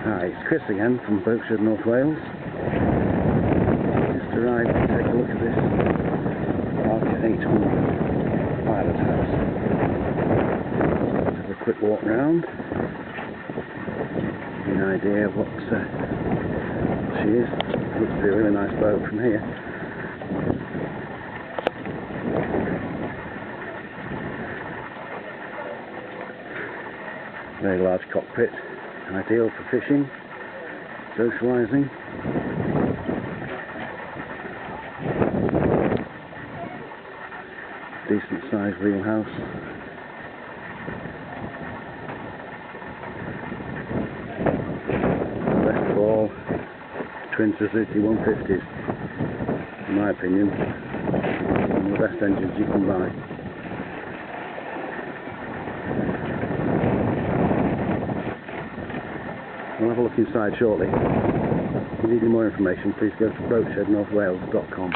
Hi, it's Chris again from Boatshed, North Wales. Just arrived to take a look at this Pilothouse Pilothouse. Let's have a quick walk round. Give you an idea of what she is. Looks to be a really nice boat from here. Very large cockpit, ideal for fishing, socialising. Decent sized wheelhouse. Best of all, twin Suzuki 150s, in my opinion, one of the best engines you can buy. We'll have a look inside shortly. If you need any more information, please go to boatshednorthwales.com.